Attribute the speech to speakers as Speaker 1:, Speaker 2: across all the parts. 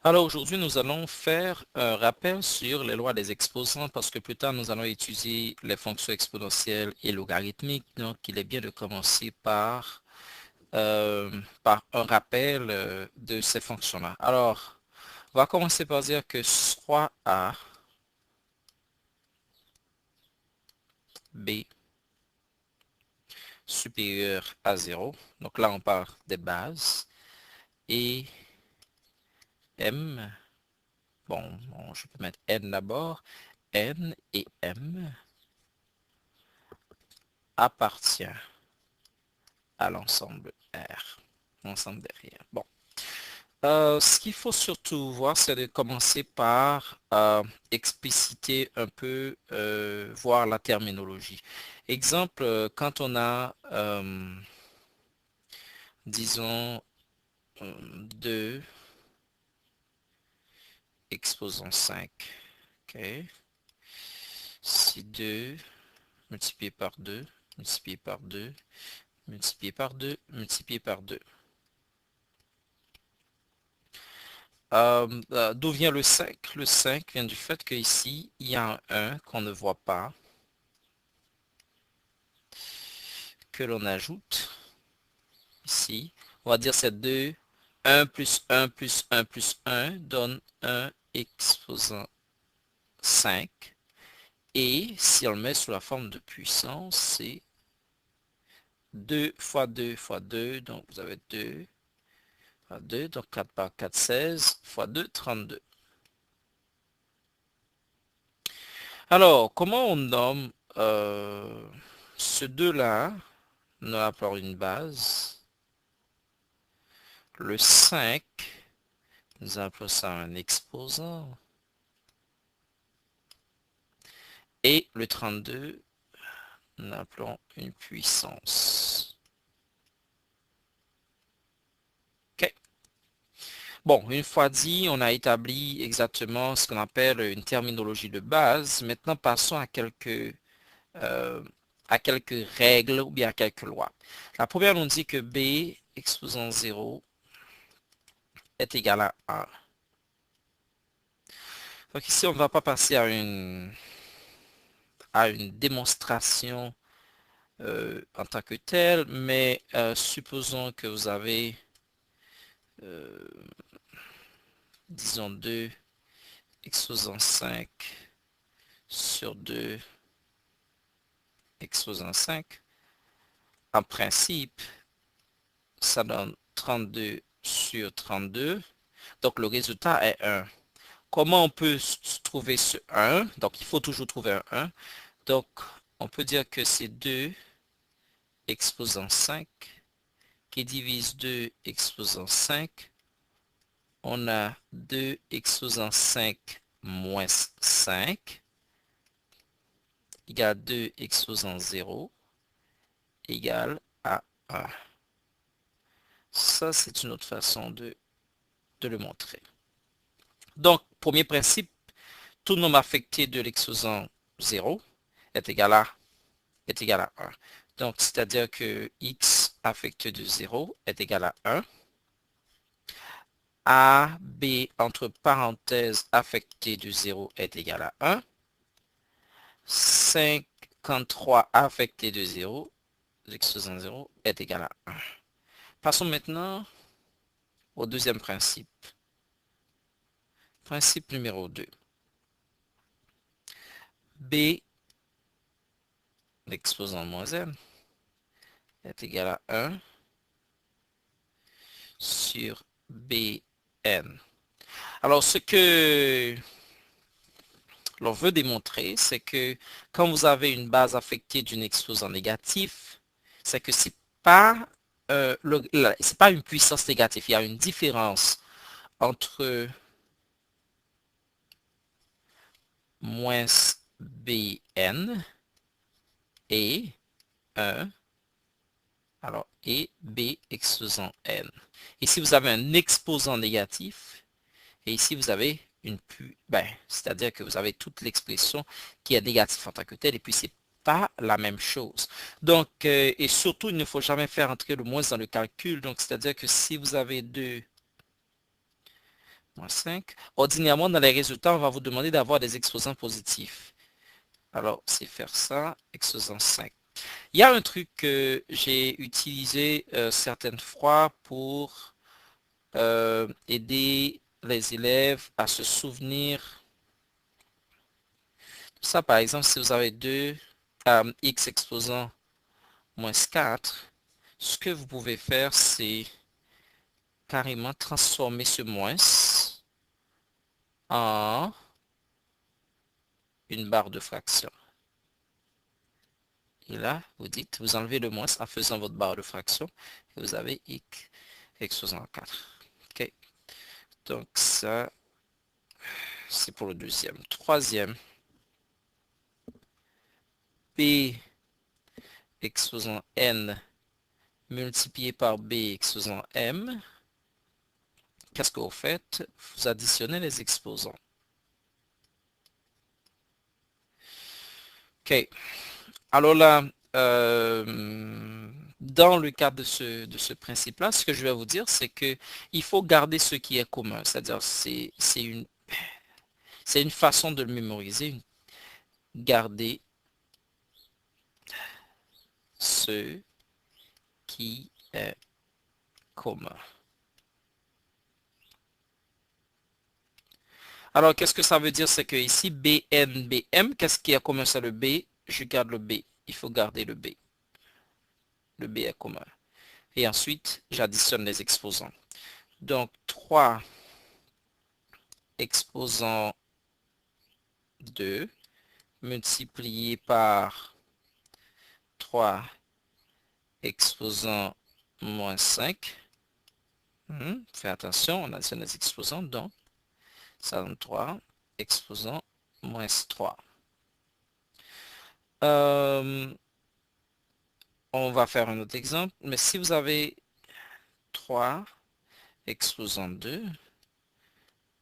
Speaker 1: Alors aujourd'hui, nous allons faire un rappel sur les lois des exposants parce que plus tard, nous allons étudier les fonctions exponentielles et logarithmiques. Donc, il est bien de commencer par un rappel de ces fonctions-là. Alors, on va commencer par dire que soit A, B supérieur à 0. Donc là, on parle des bases. Et M, je peux mettre N d'abord. N et M appartient à l'ensemble R, l'ensemble derrière. Bon, ce qu'il faut surtout voir, c'est de commencer par expliciter un peu, voir la terminologie. Exemple, quand on a, disons, 2 exposant 5. OK. Si 2 multiplié par 2, multiplié par 2, multiplié par 2, multiplié par 2. D'où vient le 5? Le 5 vient du fait qu'ici, il y a un 1 qu'on ne voit pas, que l'on ajoute ici. On va dire c'est 2, 1 plus 1 plus 1 plus 1 donne 1 exposant 5. Et si on le met sous la forme de puissance, c'est 2 fois 2 fois 2. Donc vous avez 2 fois 2, donc 4 par 4, 16, fois 2, 32. Alors, comment on nomme ce 2-là? Nous appelons une base. Le 5, nous appelons ça un exposant. Et le 32, nous appelons une puissance. OK. Bon, une fois dit, on a établi exactement ce qu'on appelle une terminologie de base. Maintenant, passons euh, à quelques règles ou bien à quelques lois. La première nous dit que B exposant 0 est égal à 1. Donc ici, on ne va pas passer à une démonstration en tant que telle, mais supposons que vous avez, euh, disons, 2 exposant 5 sur 2 exposant 5. En principe, ça donne 32 sur 32. Donc le résultat est 1. Comment on peut trouver ce 1? Donc il faut toujours trouver un 1. Donc on peut dire que c'est 2 exposant 5 qui divise 2 exposant 5. On a 2 exposant 5 moins 5 égale 2 exposant 0 égale à 1. Ça, c'est une autre façon de le montrer. Donc, premier principe, tout nombre affecté de l'exposant 0 est égal à 1. Donc, c'est-à-dire que x affecté de 0 est égal à 1. A, B, entre parenthèses, affecté de 0 est égal à 1. 53 affecté de 0, l'exposant 0, est égal à 1. Passons maintenant au deuxième principe. Principe numéro 2. B, l'exposant moins n, est égal à 1 sur Bn. Alors, ce que l'on veut démontrer, c'est que quand vous avez une base affectée d'une exposant négatif, c'est que c'est pas une puissance négative. Il y a une différence entre moins Bn et 1, alors, et B exposant n. Ici, vous avez un exposant négatif, et ici, vous avez c'est-à-dire que vous avez toute l'expression qui est négative en tant que telle, et puis c'est pas la même chose. Donc, et surtout, il ne faut jamais faire entrer le moins dans le calcul. Donc, c'est-à-dire que si vous avez 2 moins 5. Ordinairement, dans les résultats, on va vous demander d'avoir des exposants positifs. Alors, c'est faire ça, exposant 5. Il y a un truc que j'ai utilisé certaines fois pour aider les élèves à se souvenir. Ça, par exemple, si vous avez 2 x exposant moins 4, ce que vous pouvez faire, c'est carrément transformer ce moins en une barre de fraction. Et là, vous dites, vous enlevez le moins en faisant votre barre de fraction et vous avez x exposant 4. OK. Donc ça, c'est pour le deuxième. Troisième, b exposant n multiplié par b exposant m. Qu'est-ce que vous faites? Vous additionnez les exposants. OK. Alors là, dans le cadre de ce principe-là, ce que je vais vous dire, c'est que il faut garder ce qui est commun. C'est-à-dire, c'est une façon de le mémoriser. Garder ce qui est commun. Alors, qu'est-ce que ça veut dire? C'est que ici, BN, BM, qu'est-ce qui est commun? C'est le B. Je garde le B. Il faut garder le B. Le B est commun. Et ensuite, j'additionne les exposants. Donc, 3 exposant 2 multiplié par 3 exposant moins 5. Fais attention, on additionne les exposants. Donc, ça donne 3 exposant moins 3. On va faire un autre exemple. Mais si vous avez 3 exposant 2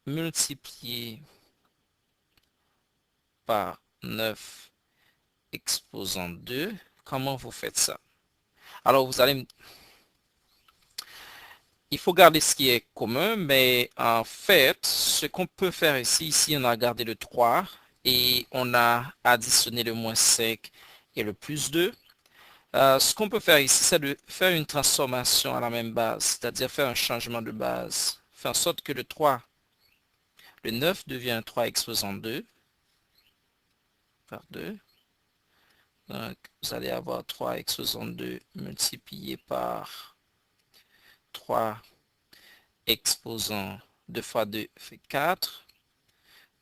Speaker 1: multiplié par 9 exposant 2, comment vous faites ça? Alors, vous allez... Il faut garder ce qui est commun, mais en fait, ce qu'on peut faire ici, on a gardé le 3 et on a additionné le moins 5 et le plus 2. Ce qu'on peut faire ici, c'est de faire une transformation à la même base, c'est-à-dire faire un changement de base. Faire en sorte que le 9 devient 3 exposant 2 par 2. Donc, vous allez avoir 3 exposant 2 multiplié par 3 exposant 2 fois 2 fait 4.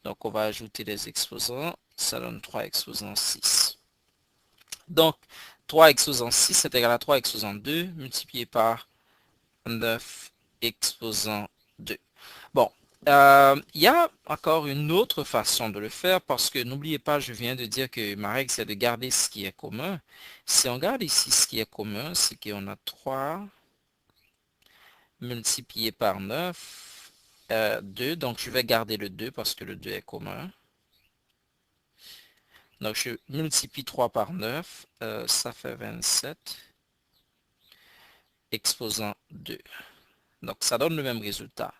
Speaker 1: Donc, on va ajouter les exposants. Ça donne 3 exposant 6. Donc, 3 exposant 6 c'est égal à 3 exposant 2 multiplié par 9 exposant 2. Bon, il y a encore une autre façon de le faire parce que n'oubliez pas, je viens de dire que ma règle, c'est de garder ce qui est commun. Si on garde ici ce qui est commun, c'est qu'on a 3 multiplié par 9, 2. Donc, je vais garder le 2 parce que le 2 est commun. Donc, je multiplie 3 par 9, ça fait 27, exposant 2. Donc, ça donne le même résultat.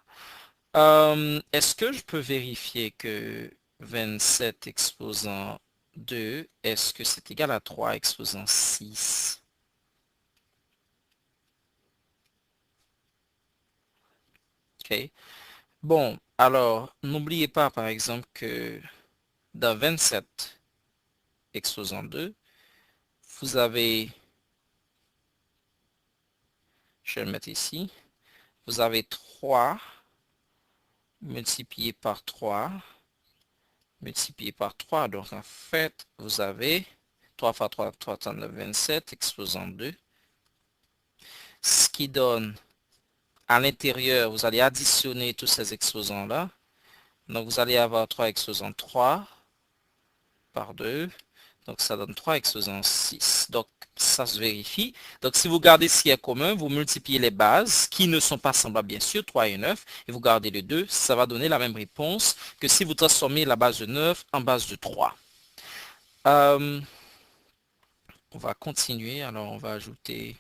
Speaker 1: Est-ce que je peux vérifier que 27 exposant 2, est-ce que c'est égal à 3 exposant 6? OK. Bon, alors, n'oubliez pas, par exemple, que dans 27 exposant 2, vous avez, je vais le mettre ici, vous avez 3 multiplié par 3, multiplié par 3. Donc, en fait, vous avez 3 fois 3, 3, 39, 27, exposant 2. Ce qui donne à l'intérieur, vous allez additionner tous ces exposants-là. Donc, vous allez avoir 3 exposant 3 par 2. Donc, ça donne 3 exposant 6. Donc, ça se vérifie. Donc, si vous gardez ce qui est commun, vous multipliez les bases qui ne sont pas semblables, bien sûr, 3 et 9, et vous gardez les 2. Ça va donner la même réponse que si vous transformez la base de 9 en base de 3. On va continuer. Alors, on va ajouter